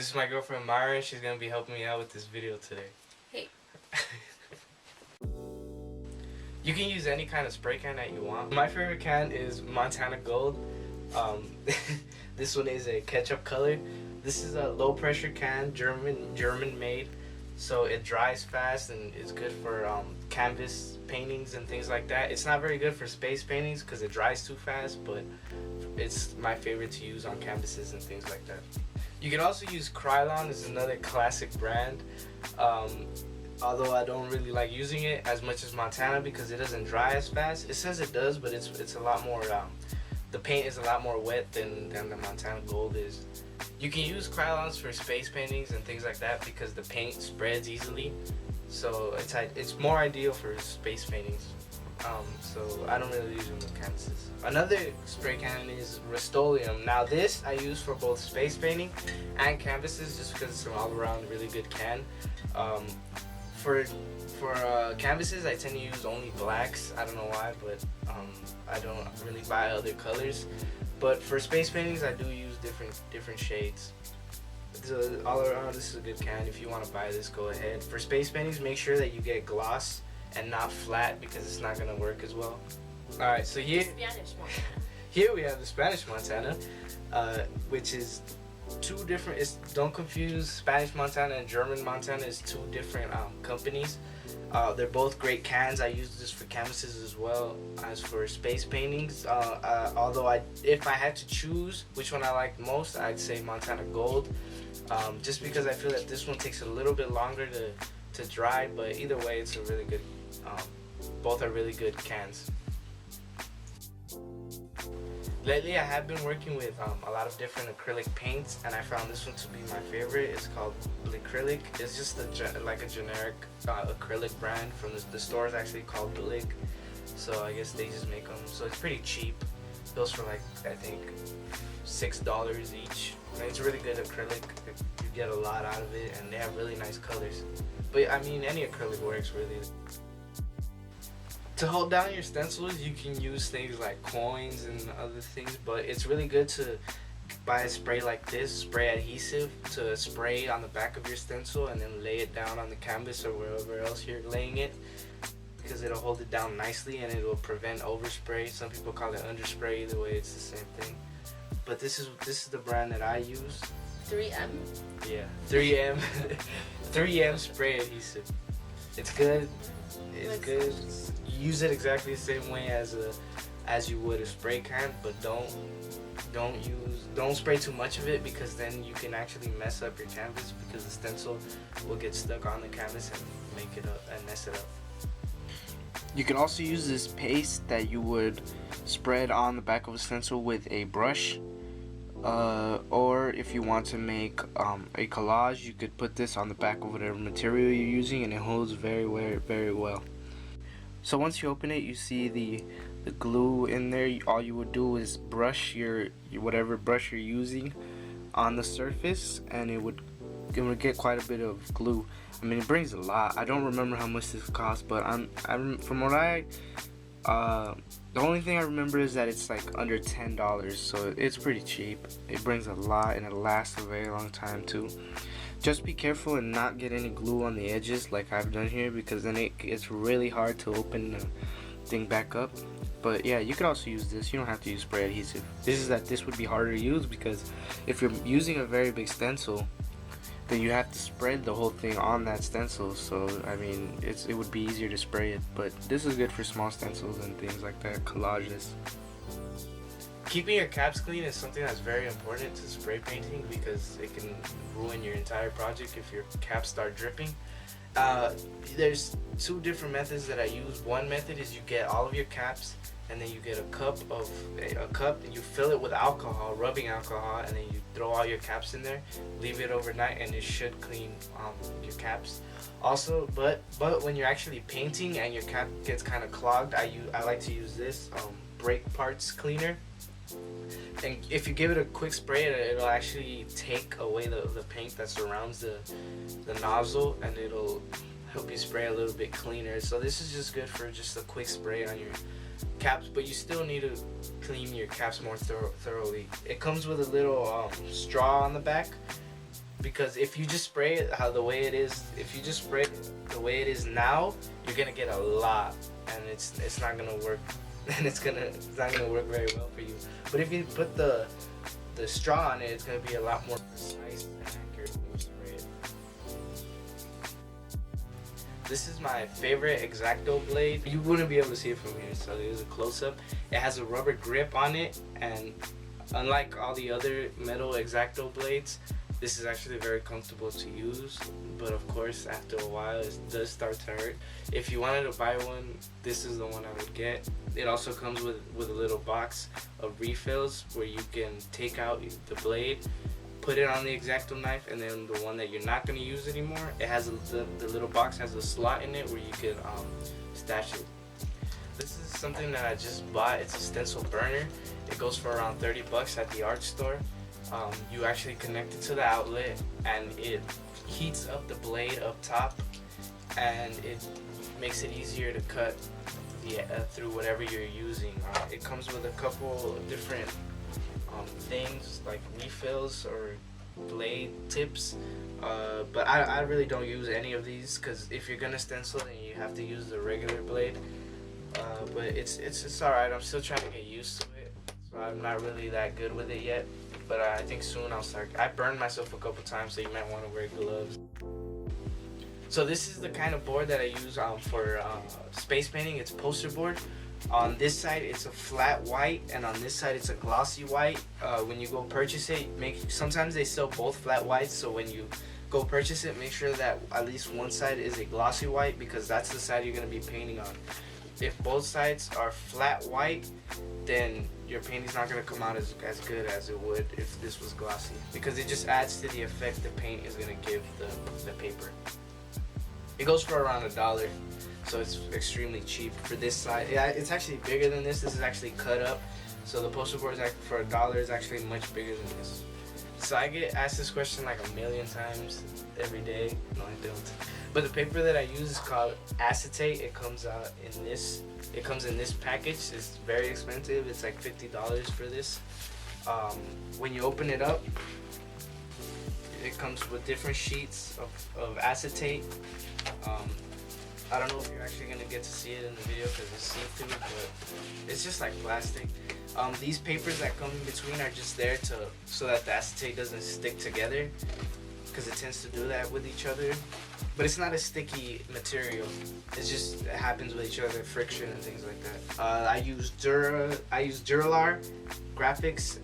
This is my girlfriend Myra. She's gonna be helping me out with this video today. Hey. You can use any kind of spray can that you want. My favorite can is Montana Gold. This one is a ketchup color. This is a low pressure can, German made, so it dries fast and it's good for canvas paintings and things like that. It's not very good for space paintings because it dries too fast, but it's my favorite to use on canvases and things like that. You can also use Krylon. It's another classic brand. Although I don't really like using it as much as Montana because it doesn't dry as fast. It says it does, but it's a lot more, the paint is a lot more wet than the Montana Gold is. You can use Krylons for space paintings and things like that because the paint spreads easily. So it's more ideal for space paintings. So I don't really use them with canvases. Another spray can is Rust-oleum. Now this I use for both space painting and canvases just because it's an all-around really good can. For canvases I tend to use only blacks. I don't know why, but I don't really buy other colors. But for space paintings I do use different shades. So all around this is a good can. If you want to buy this, go ahead. For space paintings, make sure that you get gloss and not flat because it's not gonna work as well. Alright, so here we have the Spanish Montana, which is two different. Don't confuse Spanish Montana and German Montana. It's two different companies. They're both great cans. I use this for canvases as well as for space paintings. Although if I had to choose which one I like most, I'd say Montana Gold, just because I feel that this one takes a little bit longer to dry. But either way, it's a really good. Both are really good cans. Lately I have been working with a lot of different acrylic paints, and I found this one to be my favorite. It's called Blickrylic. It's just like a generic acrylic brand from the store is actually called Blick. So I guess they just make them. So it's pretty cheap. It goes for like, I think, $6 each. And it's really good acrylic. You get a lot out of it, and they have really nice colors. But I mean, any acrylic works really. To hold down your stencils, you can use things like coins and other things, but it's really good to buy a spray like this, Spray Adhesive, to spray on the back of your stencil and then lay it down on the canvas or wherever else you're laying it, because it'll hold it down nicely and it will prevent overspray. Some people call it underspray. Either way, it's the same thing. But this is the brand that I use. 3M? Yeah, 3M. 3M Spray Adhesive. It's good. It's good. Use it exactly the same way as you would a spray can, but don't spray too much of it, because then you can actually mess up your canvas, because the stencil will get stuck on the canvas and make it up and mess it up. You can also use this paste that you would spread on the back of a stencil with a brush, or if you want to make a collage, you could put this on the back of whatever material you're using, and it holds very well. So once you open it, you see the glue in there. All you would do is brush your whatever brush you're using on the surface, and it would get quite a bit of glue. I mean, it brings a lot. I don't remember how much this costs, but from what the only thing I remember is that it's like under $10, so it's pretty cheap. It brings a lot, and it lasts a very long time too. Just be careful and not get any glue on the edges like I've done here, because then it's really hard to open the thing back up. But yeah, you could also use this. You don't have to use spray adhesive. This would be harder to use, because if you're using a very big stencil, then you have to spread the whole thing on that stencil. So I mean, it would be easier to spray it, but this is good for small stencils and things like that, collages. Keeping your caps clean is something that's very important to spray painting, because it can ruin your entire project if your caps start dripping. There's two different methods that I use. One method is you get all of your caps, and then you get a cup and you fill it with alcohol, rubbing alcohol, and then you throw all your caps in there, leave it overnight, and it should clean your caps. Also, but when you're actually painting and your cap gets kind of clogged, I like to use this brake parts cleaner. And if you give it a quick spray, it'll actually take away the paint that surrounds the nozzle, and it'll help you spray a little bit cleaner. So this is just good for just a quick spray on your caps, but you still need to clean your caps more thoroughly. It comes with a little straw on the back, because if you just spray it the way it is, if you just spray it the way it is now, you're gonna get a lot, and it's not gonna work, and it's not gonna work very well for you. But if you put the straw on it, it's gonna be a lot more precise and accurate when you spray it. This is my favorite Exacto blade. You wouldn't be able to see it from here, so there's a close-up. It has a rubber grip on it, and unlike all the other metal Exacto blades, this is actually very comfortable to use. But of course, after a while, it does start to hurt. If you wanted to buy one, this is the one I would get. It also comes with a little box of refills where you can take out the blade, put it on the Exacto knife, and then the one that you're not going to use anymore, it has the little box has a slot in it where you could stash it. This is something that I just bought. It's a stencil burner. It goes for around 30 bucks at the art store. You actually connect it to the outlet, and it heats up the blade up top, and it makes it easier to cut through whatever you're using. It comes with a couple of different things like refills or blade tips, but I really don't use any of these, because if you're gonna stencil, then you have to use the regular blade. But it's alright. I'm still trying to get used to it, so I'm not really that good with it yet. But I think soon I'll start. I burned myself a couple times, so you might want to wear gloves. So this is the kind of board that I use for space painting. It's poster board. On this side it's a flat white, and on this side it's a glossy white. When you go purchase it, sometimes they sell both flat whites, so when you go purchase it, make sure that at least one side is a glossy white, because that's the side you're going to be painting on. If both sides are flat white, then your painting's not going to come out as good as it would if this was glossy, because it just adds to the effect the paint is going to give the paper. It goes for around $1, so it's extremely cheap for this side. Yeah, it's actually bigger than this. This is actually cut up, so the poster board is for $1 is actually much bigger than this. So I get asked this question like a million times every day. No, I don't. But the paper that I use is called Acetate. It comes out in this. It comes in this package. It's very expensive. It's like $50 for this. When you open it up, it comes with different sheets of acetate. I don't know if you're actually gonna get to see it in the video because it's see-through, but it's just like plastic. These papers that come in between are just there so that the acetate doesn't stick together, because it tends to do that with each other. But it's not a sticky material. It happens with each other, friction and things like that. I use Duralar graphics.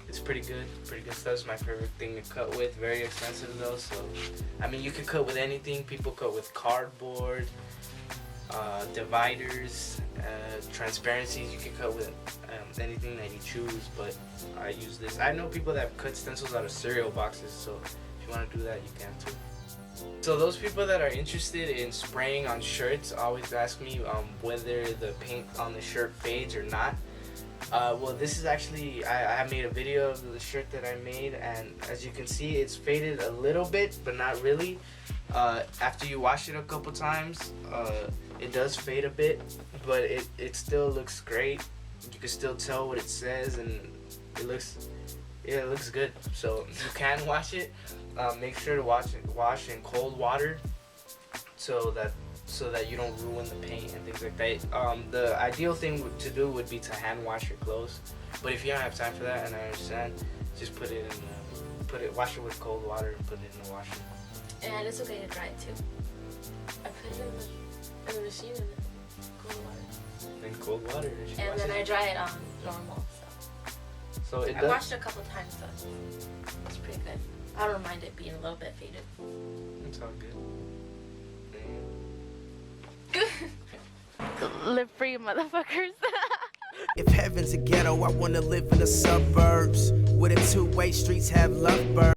It's pretty good stuff. It's my favorite thing to cut with. Very expensive though, so I mean, you can cut with anything. People cut with cardboard, dividers, transparencies. You can cut with anything that you choose, but I use this. I know people that cut stencils out of cereal boxes, so if you want to do that, you can too. So those people that are interested in spraying on shirts always ask me whether the paint on the shirt fades or not. Well, this is actually, I made a video of the shirt that I made, and as you can see, it's faded a little bit, but not really. After you wash it a couple times, it does fade a bit, but it still looks great. You can still tell what it says, and it looks good. So you can wash it. Make sure to wash in cold water so that you don't ruin the paint and things like that. The ideal thing to do would be to hand wash your clothes, but if you don't have time for that, and I understand, just wash it with cold water and put it in the washer. And it's okay to dry it too. I put it in the machine in cold water. In cold water. And then I dry it on normal. So I washed it a couple times though. It's pretty good. I don't mind it being a little bit faded. It's all good. Live free, motherfuckers. If heaven's a ghetto, I wanna live in the suburbs where the two-way streets have lovebirds.